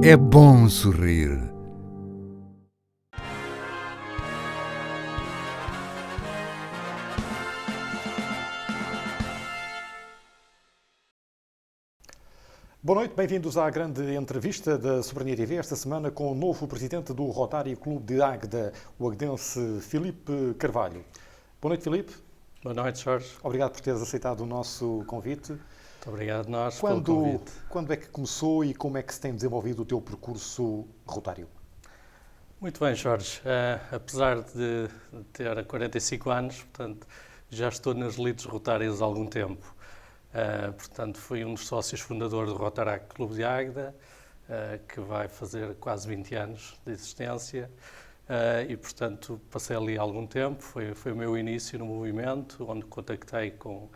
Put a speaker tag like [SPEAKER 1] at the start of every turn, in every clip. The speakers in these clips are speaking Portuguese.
[SPEAKER 1] É bom sorrir.
[SPEAKER 2] Boa noite, bem-vindos à grande entrevista da Soberania TV, esta semana com o novo presidente do Rotary Clube de Águeda, o agdense Filipe Carvalho. Boa noite, Filipe.
[SPEAKER 3] Boa noite, Jorge.
[SPEAKER 2] Obrigado por teres aceitado o nosso convite.
[SPEAKER 3] Muito obrigado nós pelo convite.
[SPEAKER 2] Quando é que começou e como é que se tem desenvolvido o teu percurso rotário?
[SPEAKER 3] Muito bem, Jorge. Apesar de ter 45 anos, portanto, já estou nas lides rotárias há algum tempo. Portanto, fui um dos sócios fundadores do Rotary Clube de Águeda, que vai fazer quase 20 anos de existência. E, portanto, passei ali algum tempo. Foi o meu início no movimento, onde contactei com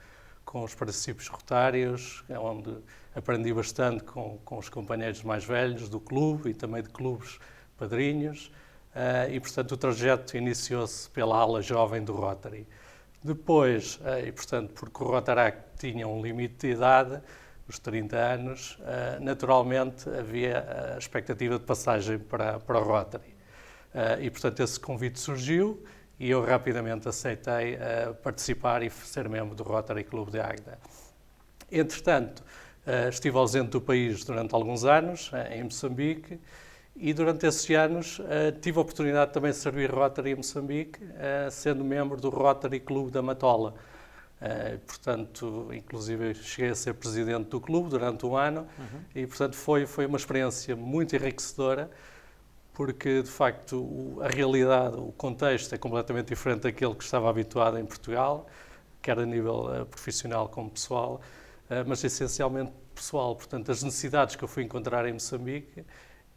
[SPEAKER 3] os princípios rotários, onde aprendi bastante com os companheiros mais velhos do clube e também de clubes padrinhos. E, portanto, o trajeto iniciou-se pela ala jovem do Rotary. Depois, e portanto, porque o Rotary tinha um limite de idade, os 30 anos, naturalmente havia a expectativa de passagem para o Rotary. E, portanto, esse convite surgiu e eu rapidamente aceitei participar e ser membro do Rotary Clube de Águeda. Entretanto, estive ausente do país durante alguns anos, em Moçambique, e durante esses anos tive a oportunidade também de servir Rotary em Moçambique, sendo membro do Rotary Clube da Matola. Portanto, inclusive cheguei a ser presidente do clube durante um ano e, portanto, foi uma experiência muito enriquecedora, porque, de facto, a realidade, o contexto é completamente diferente daquele que estava habituado em Portugal, quer a nível profissional como pessoal, mas essencialmente pessoal. Portanto, as necessidades que eu fui encontrar em Moçambique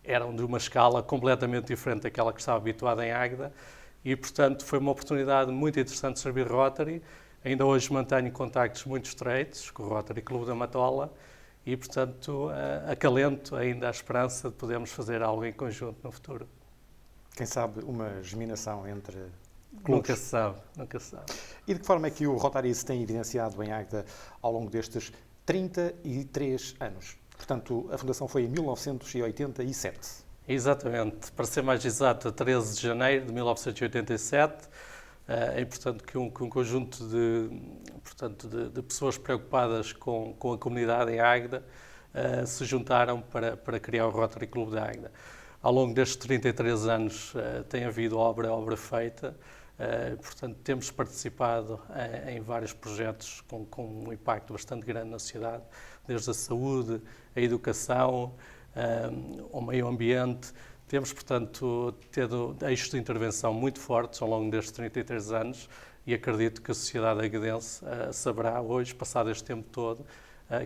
[SPEAKER 3] eram de uma escala completamente diferente daquela que estava habituada em Águeda e, portanto, foi uma oportunidade muito interessante de servir Rotary. Ainda hoje mantenho contactos muito estreitos com o Rotary Clube da Matola e, portanto, acalento ainda a esperança de podermos fazer algo em conjunto no futuro.
[SPEAKER 2] Quem sabe uma germinação entre clubes?
[SPEAKER 3] Nunca se sabe.
[SPEAKER 2] E de que forma é que o Rotary se tem evidenciado em Águeda ao longo destes 33 anos? Portanto, a fundação foi em 1987.
[SPEAKER 3] Exatamente. Para ser mais exato, a 13 de janeiro de 1987. É importante que um conjunto de pessoas preocupadas com a comunidade em Águeda se juntaram para criar o Rotary Clube de Águeda. Ao longo destes 33 anos tem havido obra feita. Portanto, temos participado em vários projetos com um impacto bastante grande na sociedade, desde a saúde, a educação, o meio ambiente. Temos, portanto, tido eixos de intervenção muito fortes ao longo destes 33 anos e acredito que a sociedade aguedense saberá hoje, passado este tempo todo,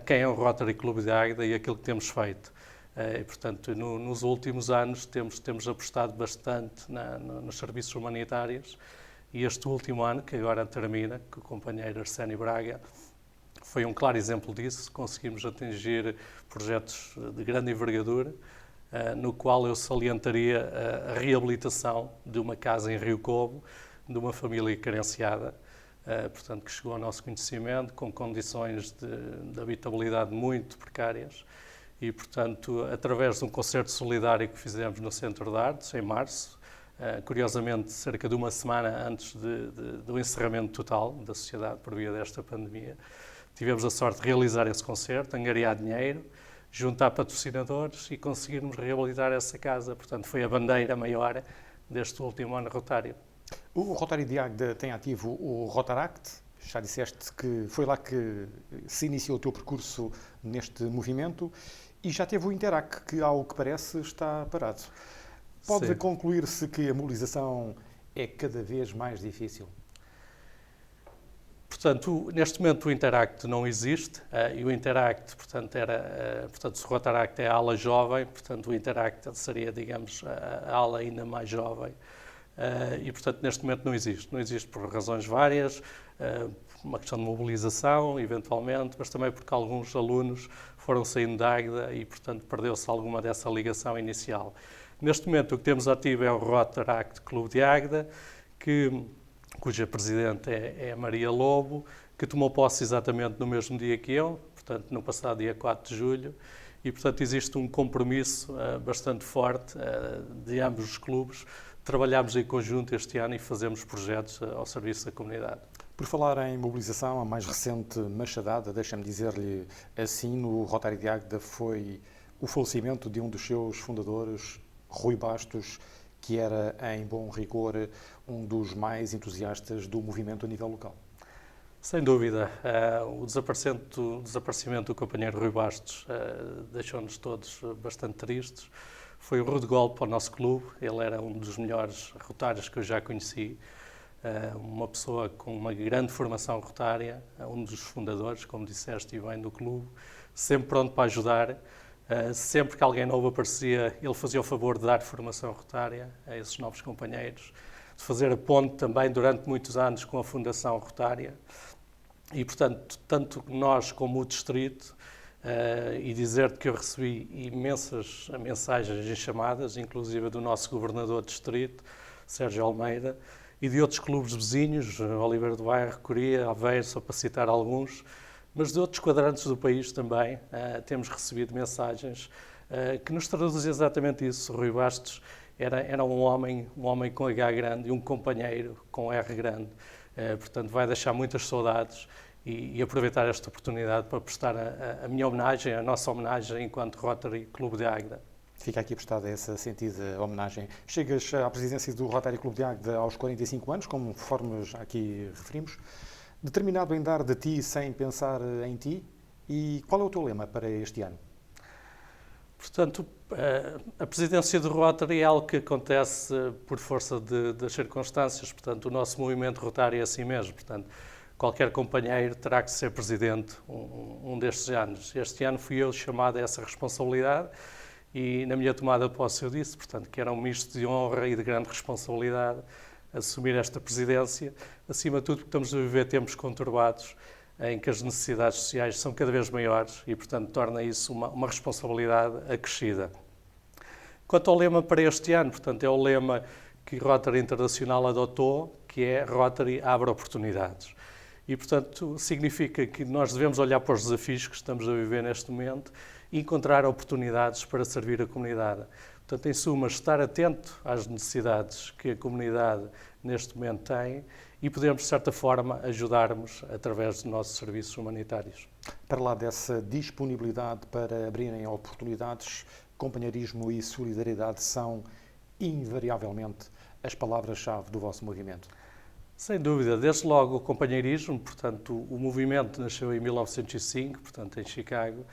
[SPEAKER 3] quem é o Rotary Clube de Águeda e aquilo que temos feito. E, portanto, nos últimos anos temos apostado bastante nos serviços humanitários e este último ano, que agora termina, com o companheiro Arsénio Braga, foi um claro exemplo disso. Conseguimos atingir projetos de grande envergadura, no qual eu salientaria a reabilitação de uma casa em Rio Covo, de uma família carenciada, portanto, que chegou ao nosso conhecimento com condições de habitabilidade muito precárias e, portanto, através de um concerto solidário que fizemos no Centro de Artes, em março, curiosamente, cerca de uma semana antes do encerramento total da sociedade por via desta pandemia, tivemos a sorte de realizar esse concerto, angariar dinheiro, juntar patrocinadores e conseguirmos reabilitar essa casa. Portanto, foi a bandeira maior deste último ano rotário.
[SPEAKER 2] O Rotary de Águeda tem ativo o Rotaract. Já disseste que foi lá que se iniciou o teu percurso neste movimento e já teve o Interac, que, ao que parece, está parado. Pode concluir-se que a mobilização é cada vez mais difícil?
[SPEAKER 3] Portanto, neste momento o Interact não existe e o Interact, portanto, se o Rotaract é a ala jovem, portanto, o Interact seria, digamos, a ala ainda mais jovem e, portanto, neste momento não existe. Não existe por razões várias, uma questão de mobilização, eventualmente, mas também porque alguns alunos foram saindo da Águeda e, portanto, perdeu-se alguma dessa ligação inicial. Neste momento o que temos ativo é o Rotaract Clube de Águeda, cuja presidente é a Maria Lobo, que tomou posse exatamente no mesmo dia que eu, portanto, no passado dia 4 de julho, e, portanto, existe um compromisso bastante forte de ambos os clubes. Trabalhamos em conjunto este ano e fazemos projetos ao serviço da comunidade.
[SPEAKER 2] Por falar em mobilização, a mais recente machadada, deixa-me dizer-lhe assim, no Rotário de Águeda foi o falecimento de um dos seus fundadores, Rui Bastos, que era, em bom rigor, um dos mais entusiastas do movimento a nível local.
[SPEAKER 3] Sem dúvida. O desaparecimento do companheiro Rui Bastos deixou-nos todos bastante tristes. Foi um rude golpe para o nosso clube. Ele era um dos melhores rotários que eu já conheci. Uma pessoa com uma grande formação rotária, um dos fundadores, como disseste, e bem, do clube, sempre pronto para ajudar. Sempre que alguém novo aparecia, ele fazia o favor de dar formação rotária a esses novos companheiros, de fazer a ponte também durante muitos anos com a Fundação Rotária. E, portanto, tanto nós como o Distrito, e dizer-te que eu recebi imensas mensagens e chamadas, inclusive do nosso governador de Distrito, Sérgio Almeida, e de outros clubes vizinhos, Oliveira do Bairro, Coria, Aveiro, só para citar alguns, mas de outros quadrantes do país também, temos recebido mensagens que nos traduzem exatamente isso. Rui Bastos era um homem com H grande e um companheiro com R grande. Portanto, vai deixar muitas saudades e aproveitar esta oportunidade para prestar a minha homenagem, a nossa homenagem enquanto Rotary Clube de Águeda.
[SPEAKER 2] Fica aqui prestada essa sentida homenagem. Chegas à presidência do Rotary Clube de Águeda aos 45 anos, conforme já aqui referimos, determinado em dar de ti sem pensar em ti. E qual é o teu lema para este ano?
[SPEAKER 3] Portanto, a presidência do Rotary é algo que acontece por força das circunstâncias. Portanto, o nosso movimento Rotary é assim mesmo. Portanto, qualquer companheiro terá que ser presidente um destes anos. Este ano fui eu chamado a essa responsabilidade e na minha tomada de posse eu disse, portanto, que era um misto de honra e de grande responsabilidade assumir esta presidência, acima de tudo porque estamos a viver tempos conturbados em que as necessidades sociais são cada vez maiores e, portanto, torna isso uma responsabilidade acrescida. Quanto ao lema para este ano, portanto, é o lema que Rotary Internacional adotou, que é Rotary abre oportunidades. E, portanto, significa que nós devemos olhar para os desafios que estamos a viver neste momento e encontrar oportunidades para servir a comunidade. Portanto, em suma, estar atento às necessidades que a comunidade neste momento tem e podemos, de certa forma, ajudarmos através dos nossos serviços humanitários.
[SPEAKER 2] Para lá dessa disponibilidade para abrirem oportunidades, companheirismo e solidariedade são, invariavelmente, as palavras-chave do vosso movimento.
[SPEAKER 3] Sem dúvida, desde logo o companheirismo, portanto, o movimento nasceu em 1905, portanto, em Chicago,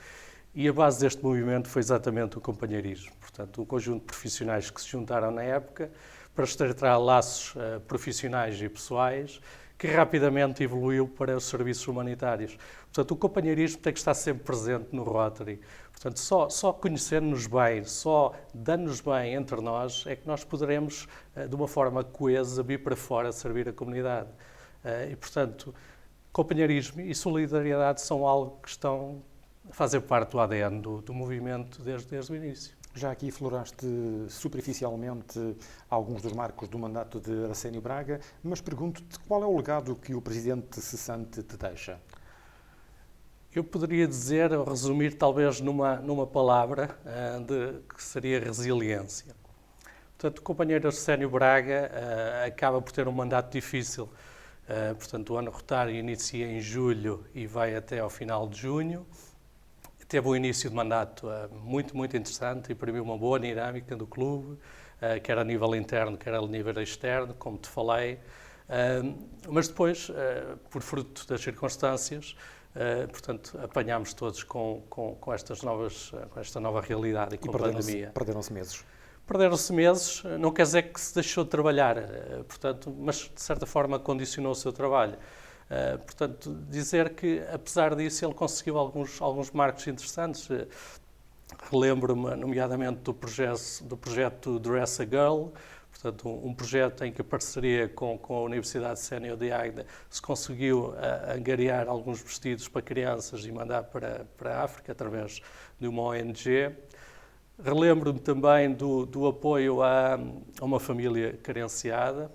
[SPEAKER 3] e a base deste movimento foi exatamente o companheirismo, portanto, um conjunto de profissionais que se juntaram na época para estreitar laços profissionais e pessoais, que rapidamente evoluiu para os serviços humanitários. Portanto, o companheirismo tem que estar sempre presente no Rotary. Portanto, só conhecendo-nos bem, só dando-nos bem entre nós, é que nós poderemos, de uma forma coesa, vir para fora servir a comunidade. E, portanto, companheirismo e solidariedade são algo que estão a fazer parte do ADN do movimento desde o início.
[SPEAKER 2] Já aqui floraste superficialmente alguns dos marcos do mandato de Arsénio Braga, mas pergunto-te qual é o legado que o presidente cessante te deixa?
[SPEAKER 3] Eu poderia dizer, ou resumir talvez numa palavra, que seria resiliência. Portanto, o companheiro Arsénio Braga acaba por ter um mandato difícil. Portanto, o ano rotário inicia em julho e vai até ao final de junho. Teve um início de mandato muito interessante, imprimiu uma boa dinâmica do clube, quer a nível interno, quer a nível externo, como te falei. Mas depois, por fruto das circunstâncias, portanto, apanhámos todos com esta nova realidade e com a pandemia.
[SPEAKER 2] Perderam-se meses.
[SPEAKER 3] Perderam-se meses, não quer dizer que se deixou de trabalhar, portanto, mas de certa forma condicionou o seu trabalho. Portanto, dizer que, apesar disso, ele conseguiu alguns marcos interessantes. Relembro-me, nomeadamente, do projeto Dress a Girl, portanto, um projeto em que a parceria com a Universidade Sénior de Águeda se conseguiu angariar alguns vestidos para crianças e mandar para a África através de uma ONG. Relembro-me também do apoio a uma família carenciada,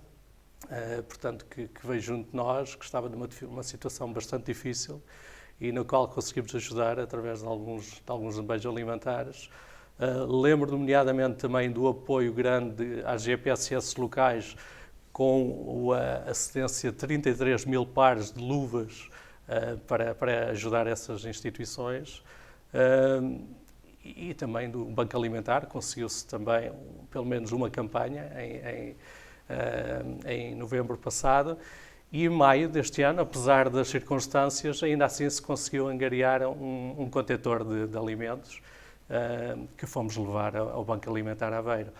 [SPEAKER 3] portanto, que veio junto de nós, que estava numa situação bastante difícil e no qual conseguimos ajudar através de alguns meios alimentares. Lembro nomeadamente também do apoio grande às GPSS locais, com a cedência de 33 mil pares de luvas para ajudar essas instituições. E também do Banco Alimentar, conseguiu-se também pelo menos uma campanha em novembro passado. E em maio deste ano, apesar das circunstâncias, ainda assim se conseguiu angariar um contentor de alimentos que fomos levar ao Banco Alimentar Aveiro.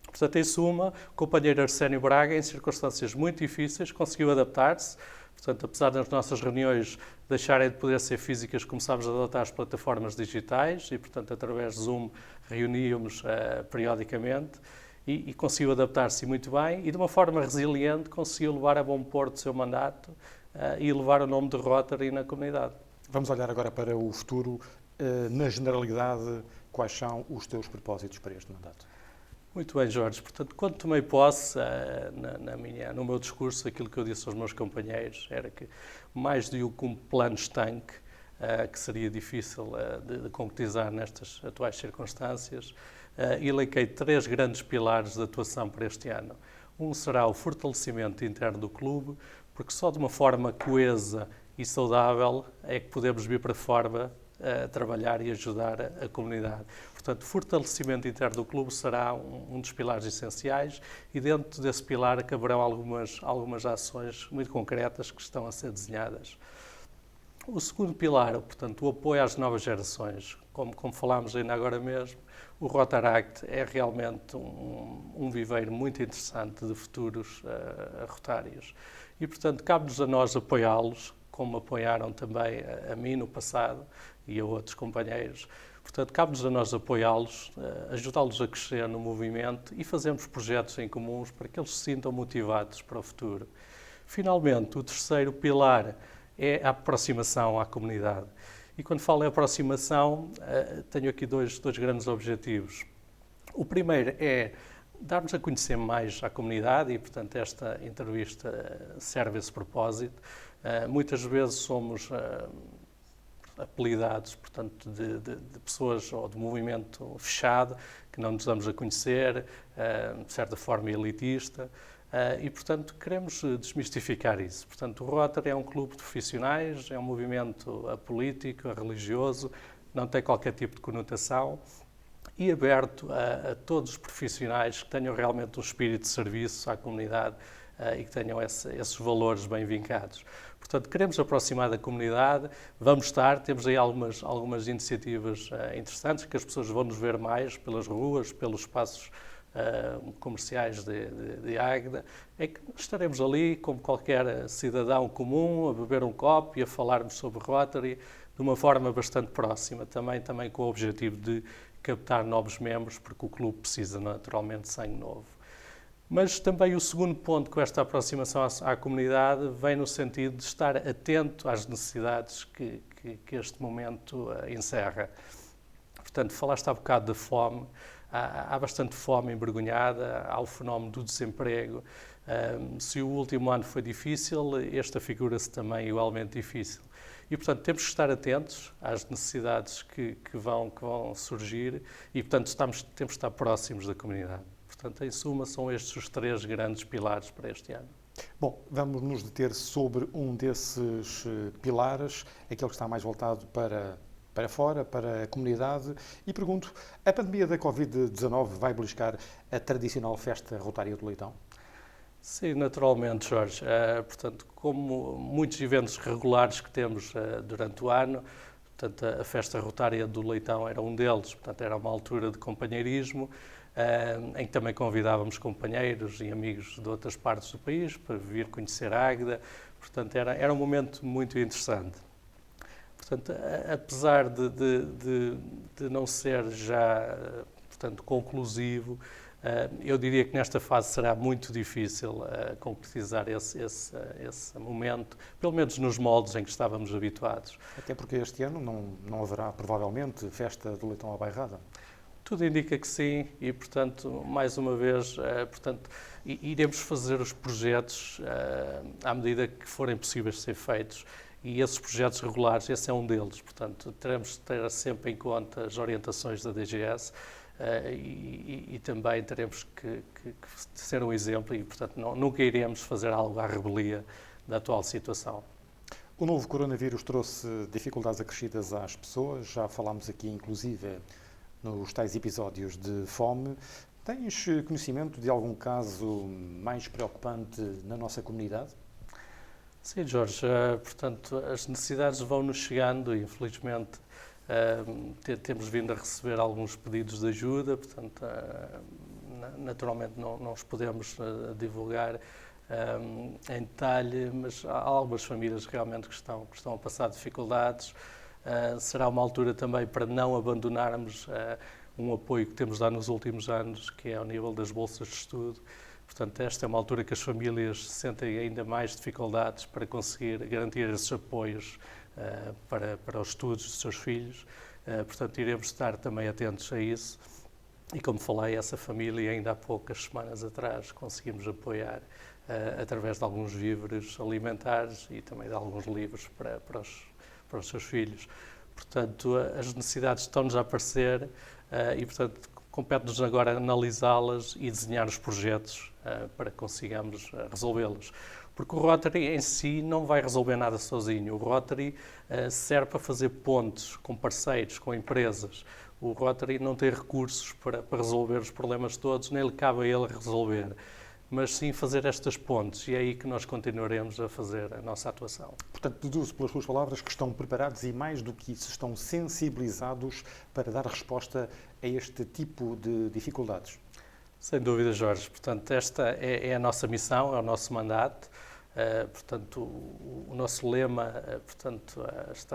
[SPEAKER 3] Portanto, em suma, o companheiro Arsénio Braga, em circunstâncias muito difíceis, conseguiu adaptar-se. Portanto, apesar das nossas reuniões deixarem de poder ser físicas, começámos a adotar as plataformas digitais e, portanto, através de Zoom reuníamos periodicamente e conseguiu adaptar-se muito bem e, de uma forma resiliente, conseguiu levar a bom porto o seu mandato e levar o nome de Rotary na comunidade.
[SPEAKER 2] Vamos olhar agora para o futuro. Na generalidade, quais são os teus propósitos para este mandato?
[SPEAKER 3] Muito bem, Jorge. Portanto, quando tomei posse, no meu discurso, aquilo que eu disse aos meus companheiros era que, mais do que um plano estanque, que seria difícil de concretizar nestas atuais circunstâncias, elenquei 3 grandes pilares de atuação para este ano. Um será o fortalecimento interno do clube, porque só de uma forma coesa e saudável é que podemos vir para fora trabalhar e ajudar a comunidade. Portanto, fortalecimento interno do clube será um dos pilares essenciais e dentro desse pilar caberão algumas ações muito concretas que estão a ser desenhadas. O segundo pilar, portanto, o apoio às novas gerações. Como falámos ainda agora mesmo, o Rotaract é realmente um viveiro muito interessante de futuros rotários. E, portanto, cabe-nos a nós apoiá-los, como apoiaram também a mim no passado e a outros companheiros. Portanto, cabe-nos a nós apoiá-los, ajudá-los a crescer no movimento e fazermos projetos em comuns para que eles se sintam motivados para o futuro. Finalmente, o terceiro pilar é a aproximação à comunidade. E quando falo em aproximação, tenho aqui dois grandes objetivos. O primeiro é dar-nos a conhecer mais à comunidade e, portanto, esta entrevista serve esse propósito. Muitas vezes somos apelidados, portanto, de pessoas ou de movimento fechado, que não nos damos a conhecer, de certa forma elitista, e, portanto, queremos desmistificar isso. Portanto, o Rotary é um clube de profissionais, é um movimento apolítico, religioso, não tem qualquer tipo de conotação e aberto a todos os profissionais que tenham realmente um espírito de serviço à comunidade e que tenham esses valores bem vincados. Portanto, queremos aproximar da comunidade, temos aí algumas iniciativas interessantes, que as pessoas vão nos ver mais pelas ruas, pelos espaços comerciais de Águeda, é que estaremos ali como qualquer cidadão comum, a beber um copo e a falarmos sobre Rotary de uma forma bastante próxima, também com o objetivo de captar novos membros, porque o clube precisa naturalmente de sangue novo. Mas também o segundo ponto com esta aproximação à comunidade vem no sentido de estar atento às necessidades que este momento encerra. Portanto, falaste há bocado da fome, há bastante fome envergonhada, há o fenómeno do desemprego. Se o último ano foi difícil, esta figura-se também igualmente difícil. E, portanto, temos que estar atentos às necessidades que vão surgir e, portanto, temos que estar próximos da comunidade. Portanto, em suma, são estes os 3 grandes pilares para este ano.
[SPEAKER 2] Bom, vamos nos deter sobre um desses pilares, aquele que está mais voltado para fora, para a comunidade, e pergunto, a pandemia da Covid-19 vai beliscar a tradicional festa Rotária do Leitão?
[SPEAKER 3] Sim, naturalmente, Jorge. Portanto, como muitos eventos regulares que temos durante o ano, portanto, a festa Rotária do Leitão era um deles, portanto, era uma altura de companheirismo, em que também convidávamos companheiros e amigos de outras partes do país para vir conhecer a Águeda, portanto, era um momento muito interessante. Portanto, apesar de não ser já, portanto, conclusivo, eu diria que nesta fase será muito difícil concretizar esse momento, pelo menos nos moldes em que estávamos habituados.
[SPEAKER 2] Até porque este ano não haverá, provavelmente, festa do Leitão à Bairrada.
[SPEAKER 3] Tudo indica que sim e, portanto, mais uma vez, iremos fazer os projetos à medida que forem possíveis ser feitos e esses projetos regulares, esse é um deles. Portanto, teremos de ter sempre em conta as orientações da DGS e também teremos que ser um exemplo e, portanto, nunca iremos fazer algo à revelia da atual situação.
[SPEAKER 2] O novo coronavírus trouxe dificuldades acrescidas às pessoas, já falámos aqui inclusive nos tais episódios de fome. Tens conhecimento de algum caso mais preocupante na nossa comunidade?
[SPEAKER 3] Sim, Jorge, portanto, as necessidades vão-nos chegando e, infelizmente, temos vindo a receber alguns pedidos de ajuda, portanto, naturalmente não os podemos divulgar em detalhe, mas há algumas famílias realmente que estão a passar dificuldades. Será uma altura também para não abandonarmos um apoio que temos dado nos últimos anos, que é ao nível das bolsas de estudo. Portanto, esta é uma altura que as famílias sentem ainda mais dificuldades para conseguir garantir esses apoios para os estudos dos seus filhos. Portanto, iremos estar também atentos a isso. E como falei, essa família ainda há poucas semanas atrás conseguimos apoiar através de alguns víveres alimentares e também de alguns livros para os seus filhos. Portanto, as necessidades estão-nos a aparecer e, portanto, compete-nos agora analisá-las e desenhar os projetos para que consigamos resolvê-los. Porque o Rotary em si não vai resolver nada sozinho. O Rotary serve para fazer pontes com parceiros, com empresas. O Rotary não tem recursos para resolver os problemas todos, nem lhe cabe a ele resolver, mas sim fazer estas pontes, e é aí que nós continuaremos a fazer a nossa atuação.
[SPEAKER 2] Portanto, deduzo pelas suas palavras que estão preparados e, mais do que isso, estão sensibilizados para dar resposta a este tipo de dificuldades.
[SPEAKER 3] Sem dúvida, Jorge. Portanto, esta é a nossa missão, é o nosso mandato. Portanto, o nosso lema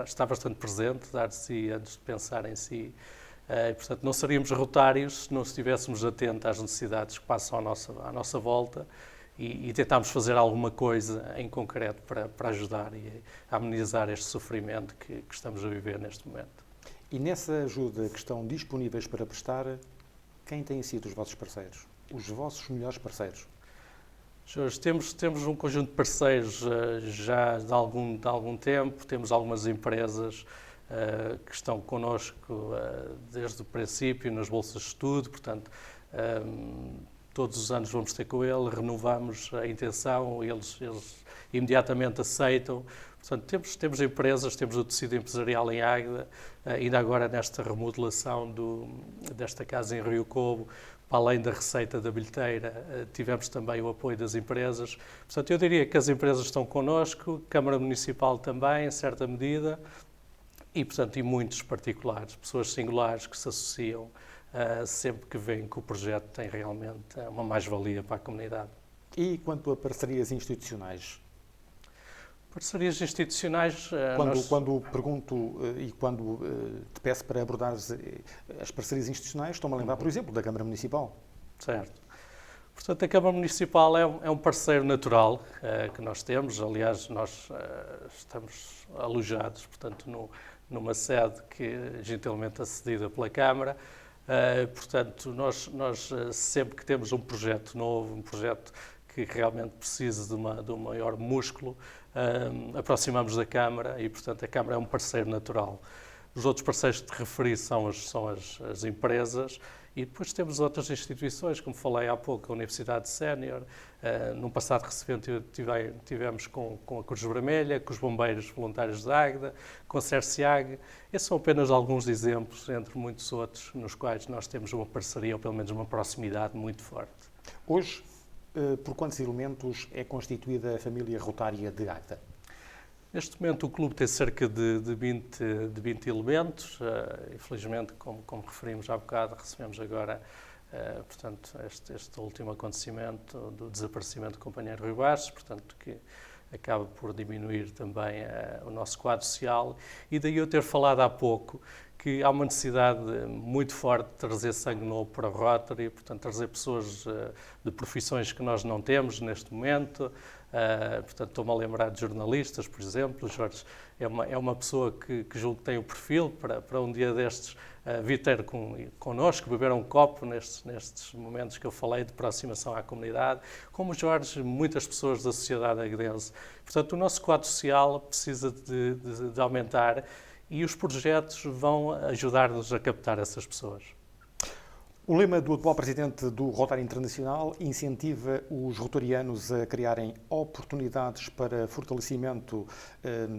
[SPEAKER 3] está bastante presente, dar de si antes de pensar em si. Portanto, não seríamos rotários se não estivéssemos atentos às necessidades que passam à nossa volta e tentarmos fazer alguma coisa em concreto para ajudar e amenizar este sofrimento que estamos a viver neste momento.
[SPEAKER 2] E nessa ajuda que estão disponíveis para prestar, quem têm sido os vossos parceiros? Os vossos melhores parceiros?
[SPEAKER 3] Jorge, temos um conjunto de parceiros já de algum tempo, temos algumas empresas que estão connosco desde o princípio nas bolsas de estudo, portanto, todos os anos vamos ter com ele, renovamos a intenção, eles imediatamente aceitam. Portanto, temos empresas, temos o tecido empresarial em Águeda, ainda agora nesta remodelação desta casa em Rio Cobo, para além da receita da bilheteira, tivemos também o apoio das empresas. Portanto, eu diria que as empresas estão connosco, Câmara Municipal também, em certa medida, e, portanto, e muitos particulares, pessoas singulares que se associam sempre que veem que o projeto tem realmente uma mais-valia para a comunidade.
[SPEAKER 2] E quanto a parcerias institucionais?
[SPEAKER 3] Parcerias institucionais...
[SPEAKER 2] Quando pergunto e quando te peço para abordares as parcerias institucionais, estou-me a lembrar, por exemplo, da Câmara Municipal.
[SPEAKER 3] Certo. Portanto, a Câmara Municipal é um parceiro natural que nós temos. Aliás, nós estamos alojados, portanto, numa sede que gentilmente é cedida pela Câmara. Portanto, nós sempre que temos um projeto novo, um projeto que realmente precisa de um maior músculo, aproximamos da Câmara e, portanto, a Câmara é um parceiro natural. Os outros parceiros que te referi são as empresas e depois temos outras instituições, como falei há pouco, a Universidade Sénior. No passado recente tivemos com a Cruz Vermelha, com os Bombeiros Voluntários de Águeda, com a CERCIAG. Esses são apenas alguns exemplos, entre muitos outros, nos quais nós temos uma parceria, ou pelo menos uma proximidade muito forte.
[SPEAKER 2] Hoje, por quantos elementos é constituída a família rotária de Águeda?
[SPEAKER 3] Neste momento o clube tem cerca de 20 elementos. Infelizmente, como referimos há bocado, recebemos agora portanto, este último acontecimento do desaparecimento do companheiro Rui Bastos, portanto, que acaba por diminuir também o nosso quadro social. E daí eu ter falado há pouco que há uma necessidade muito forte de trazer sangue novo para o Rotary, portanto, trazer pessoas de profissões que nós não temos neste momento. Portanto, estou-me a lembrar de jornalistas, por exemplo. O Jorge é uma pessoa que julgo que tem o perfil para um dia destes vir ter connosco, beber um copo nestes momentos que eu falei de aproximação à comunidade. Como o Jorge, muitas pessoas da sociedade aguedense. Portanto, o nosso quadro social precisa de aumentar e os projetos vão ajudar-nos a captar essas pessoas.
[SPEAKER 2] O lema do atual presidente do Rotary Internacional incentiva os rotorianos a criarem oportunidades para fortalecimento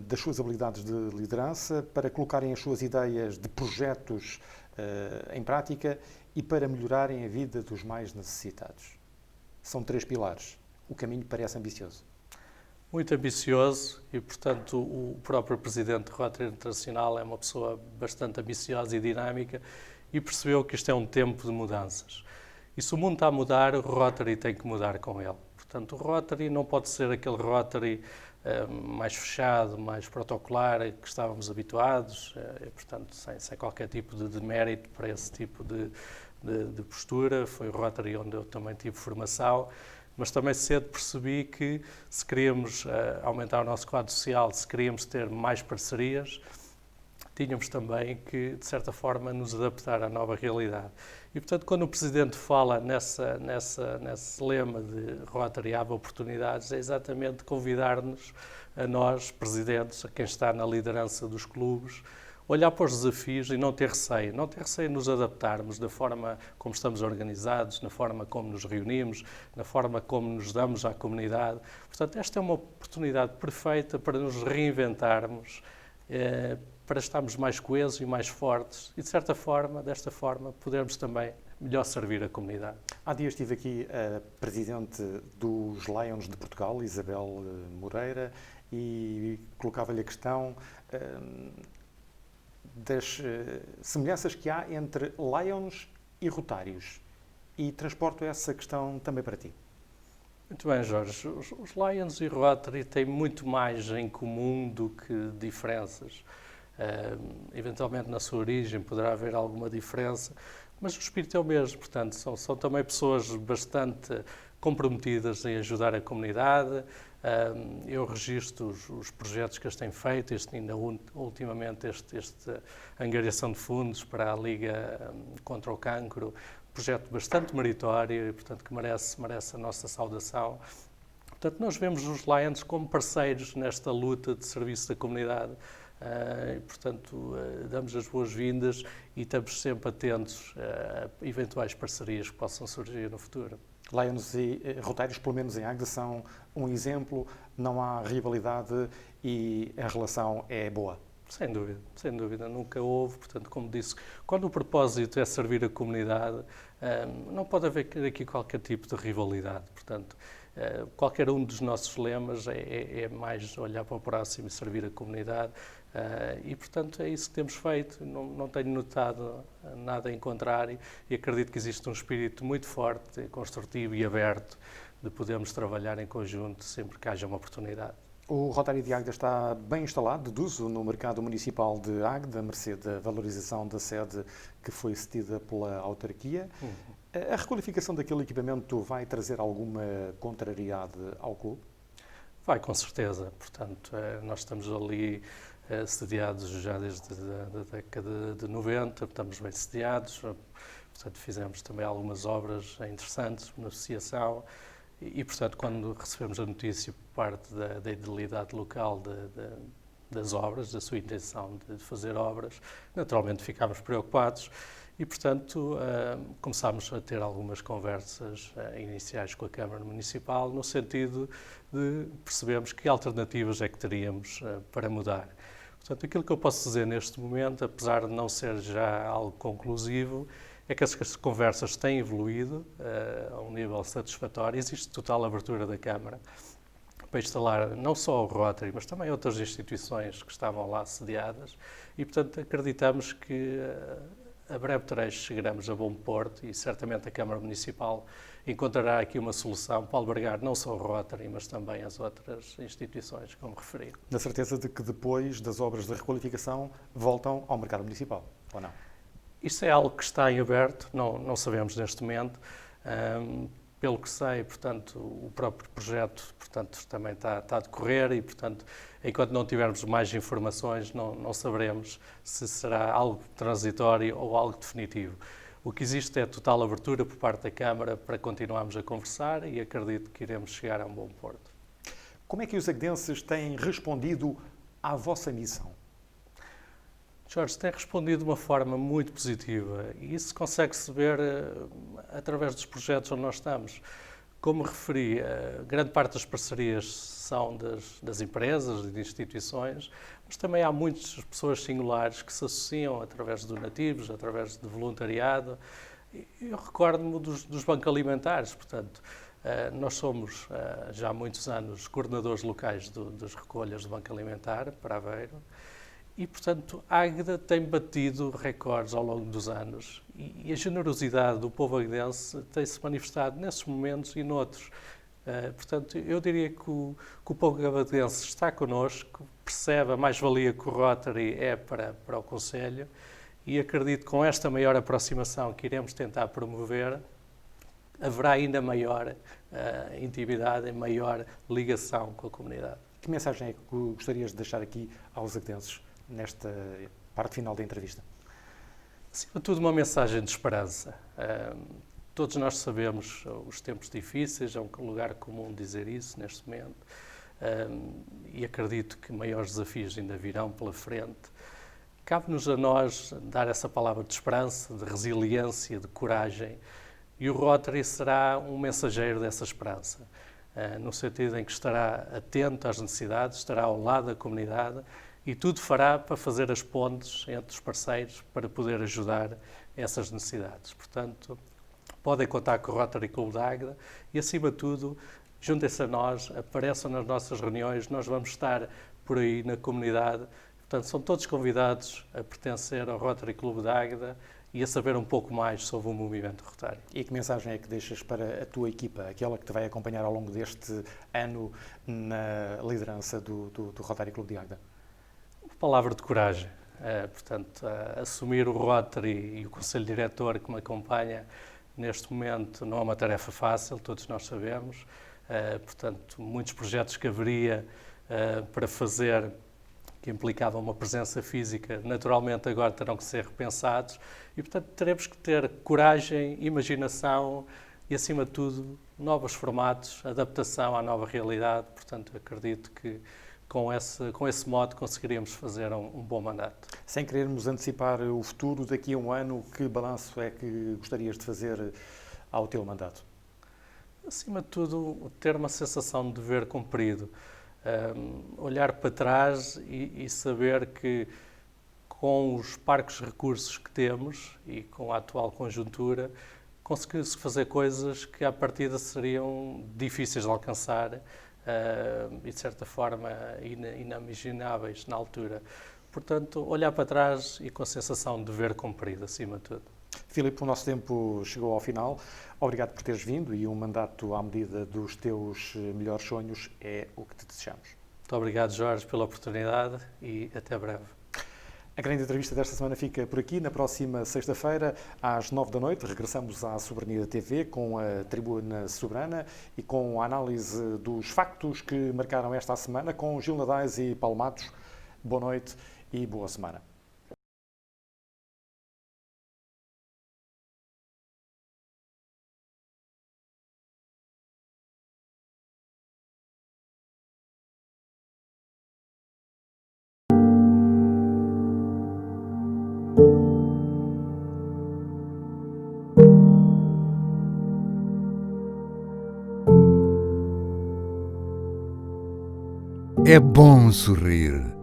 [SPEAKER 2] das suas habilidades de liderança, para colocarem as suas ideias de projetos em prática e para melhorarem a vida dos mais necessitados. São 3 pilares. O caminho parece ambicioso.
[SPEAKER 3] Muito ambicioso e, portanto, o próprio presidente do Rotary Internacional é uma pessoa bastante ambiciosa e dinâmica e percebeu que isto é um tempo de mudanças. E se o mundo está a mudar, o Rotary tem que mudar com ele. Portanto, o Rotary não pode ser aquele Rotary mais fechado, mais protocolar, que estávamos habituados, portanto, sem qualquer tipo de mérito para esse tipo de postura. Foi o Rotary onde eu também tive formação, mas também cedo percebi que se queríamos aumentar o nosso quadro social, se queríamos ter mais parcerias, tínhamos também que, de certa forma, nos adaptar à nova realidade. E, portanto, quando o Presidente fala nesse lema de Rotary abre oportunidades, é exatamente convidar-nos, a nós, Presidentes, a quem está na liderança dos clubes, olhar para os desafios e não ter receio de nos adaptarmos da forma como estamos organizados, na forma como nos reunimos, na forma como nos damos à comunidade. Portanto, esta é uma oportunidade perfeita para nos reinventarmos, para estarmos mais coesos e mais fortes e, de certa forma, desta forma, podermos também melhor servir a comunidade.
[SPEAKER 2] Há dias estive aqui a presidente dos Lions de Portugal, Isabel Moreira, e colocava-lhe a questão das semelhanças que há entre Lions e Rotários. E transporto essa questão também para ti.
[SPEAKER 3] Muito bem, Jorge. Os Lions e Rotary têm muito mais em comum do que diferenças. Eventualmente na sua origem poderá haver alguma diferença, mas o espírito é o mesmo, portanto são também pessoas bastante comprometidas em ajudar a comunidade. Eu registro os projetos que eles têm feito, ultimamente esta angariação de fundos para a Liga contra o Cancro, projeto bastante meritório e, portanto, que merece a nossa saudação. Portanto, nós vemos os Lions como parceiros nesta luta de serviço da comunidade. Portanto, damos as boas-vindas e estamos sempre atentos a eventuais parcerias que possam surgir no futuro.
[SPEAKER 2] Lions e Rotários, pelo menos em Águeda, são um exemplo, não há rivalidade e a relação é boa.
[SPEAKER 3] Sem dúvida, nunca houve. Portanto, como disse, quando o propósito é servir a comunidade, não pode haver aqui qualquer tipo de rivalidade. Portanto, qualquer um dos nossos lemas é mais olhar para o próximo e servir a comunidade. E, portanto, é isso que temos feito. Não tenho notado nada em contrário e acredito que existe um espírito muito forte, construtivo e aberto de podermos trabalhar em conjunto sempre que haja uma oportunidade.
[SPEAKER 2] O Rotary de Águeda está bem instalado, deduzo, no mercado municipal de Águeda, a mercê da valorização da sede que foi cedida pela autarquia. A requalificação daquele equipamento vai trazer alguma contrariedade ao clube?
[SPEAKER 3] Vai, com certeza. Portanto, nós estamos ali sediados já desde a década de 90, estamos bem sediados, portanto fizemos também algumas obras interessantes na associação e, portanto, quando recebemos a notícia por parte da edilidade local das obras, da sua intenção de fazer obras, naturalmente ficámos preocupados e, portanto, começámos a ter algumas conversas iniciais com a Câmara Municipal no sentido de percebermos que alternativas é que teríamos para mudar. Portanto, aquilo que eu posso dizer neste momento, apesar de não ser já algo conclusivo, é que as conversas têm evoluído a um nível satisfatório. Existe total abertura da Câmara para instalar não só o Rotary, mas também outras instituições que estavam lá sediadas e, portanto, acreditamos que a breve trecho chegaremos a bom porto e certamente a Câmara Municipal encontrará aqui uma solução para albergar não só o Rotary, mas também as outras instituições, como referi.
[SPEAKER 2] Na certeza de que depois das obras de requalificação voltam ao mercado municipal? ou não?
[SPEAKER 3] Isso é algo que está em aberto, não sabemos neste momento. Pelo que sei, portanto, o próprio projeto, portanto, também está a decorrer e, portanto, enquanto não tivermos mais informações, não saberemos se será algo transitório ou algo definitivo. O que existe é total abertura por parte da Câmara para continuarmos a conversar e acredito que iremos chegar a um bom porto.
[SPEAKER 2] Como é que os agdenses têm respondido à vossa missão?
[SPEAKER 3] Jorge, tem respondido de uma forma muito positiva e isso consegue-se ver através dos projetos onde nós estamos. Como referi, grande parte das parcerias são das empresas e de instituições, mas também há muitas pessoas singulares que se associam através de donativos, através de voluntariado. Eu recordo-me dos bancos alimentares, portanto, nós somos já há muitos anos coordenadores locais das recolhas do Banco Alimentar para Aveiro. E, portanto, a Águeda tem batido recordes ao longo dos anos e a generosidade do povo agdense tem-se manifestado nesses momentos e noutros. Portanto, eu diria que o povo agdense está connosco, percebe a mais-valia que o Rotary é para o Conselho e acredito que com esta maior aproximação que iremos tentar promover, haverá ainda maior intimidade e maior ligação com a comunidade.
[SPEAKER 2] Que mensagem é que gostarias de deixar aqui aos agdenses nesta parte final da entrevista?
[SPEAKER 3] Acima de tudo, uma mensagem de esperança. Todos nós sabemos os tempos difíceis, é um lugar comum dizer isso neste momento, e acredito que maiores desafios ainda virão pela frente. Cabe-nos a nós dar essa palavra de esperança, de resiliência, de coragem, e o Rotary será um mensageiro dessa esperança, no sentido em que estará atento às necessidades, estará ao lado da comunidade e tudo fará para fazer as pontes entre os parceiros para poder ajudar essas necessidades. Portanto, podem contar com o Rotary Clube da Águeda e, acima de tudo, juntem-se a nós, apareçam nas nossas reuniões, nós vamos estar por aí na comunidade. Portanto, são todos convidados a pertencer ao Rotary Clube da Águeda e a saber um pouco mais sobre o movimento Rotário.
[SPEAKER 2] E que mensagem é que deixas para a tua equipa, aquela que te vai acompanhar ao longo deste ano na liderança do Rotary Clube de Águeda?
[SPEAKER 3] Uma palavra de coragem. Portanto, assumir o Rotary e o Conselho Diretor que me acompanha neste momento não é uma tarefa fácil, todos nós sabemos. Portanto, muitos projetos que haveria para fazer que implicavam uma presença física, naturalmente agora terão que ser repensados e, portanto, teremos que ter coragem, imaginação e, acima de tudo, novos formatos, adaptação à nova realidade. Portanto, acredito que com esse modo conseguiríamos fazer um bom mandato.
[SPEAKER 2] Sem querermos antecipar o futuro, daqui a um ano, que balanço é que gostarias de fazer ao teu mandato?
[SPEAKER 3] Acima de tudo, ter uma sensação de dever cumprido. Olhar para trás e saber que com os parcos recursos que temos e com a atual conjuntura conseguiu-se fazer coisas que à partida seriam difíceis de alcançar e de certa forma inimagináveis na altura. Portanto, olhar para trás e com a sensação de dever cumprido, acima de tudo.
[SPEAKER 2] Filipe, o nosso tempo chegou ao final. Obrigado por teres vindo e um mandato à medida dos teus melhores sonhos é o que te desejamos.
[SPEAKER 3] Muito obrigado, Jorge, pela oportunidade e até breve.
[SPEAKER 2] A grande entrevista desta semana fica por aqui. Na próxima sexta-feira, às 9 da noite, regressamos à Soberania TV com a Tribuna Soberana e com a análise dos factos que marcaram esta semana com Gil Nadais e Paulo Matos. Boa noite e boa semana.
[SPEAKER 1] É bom sorrir.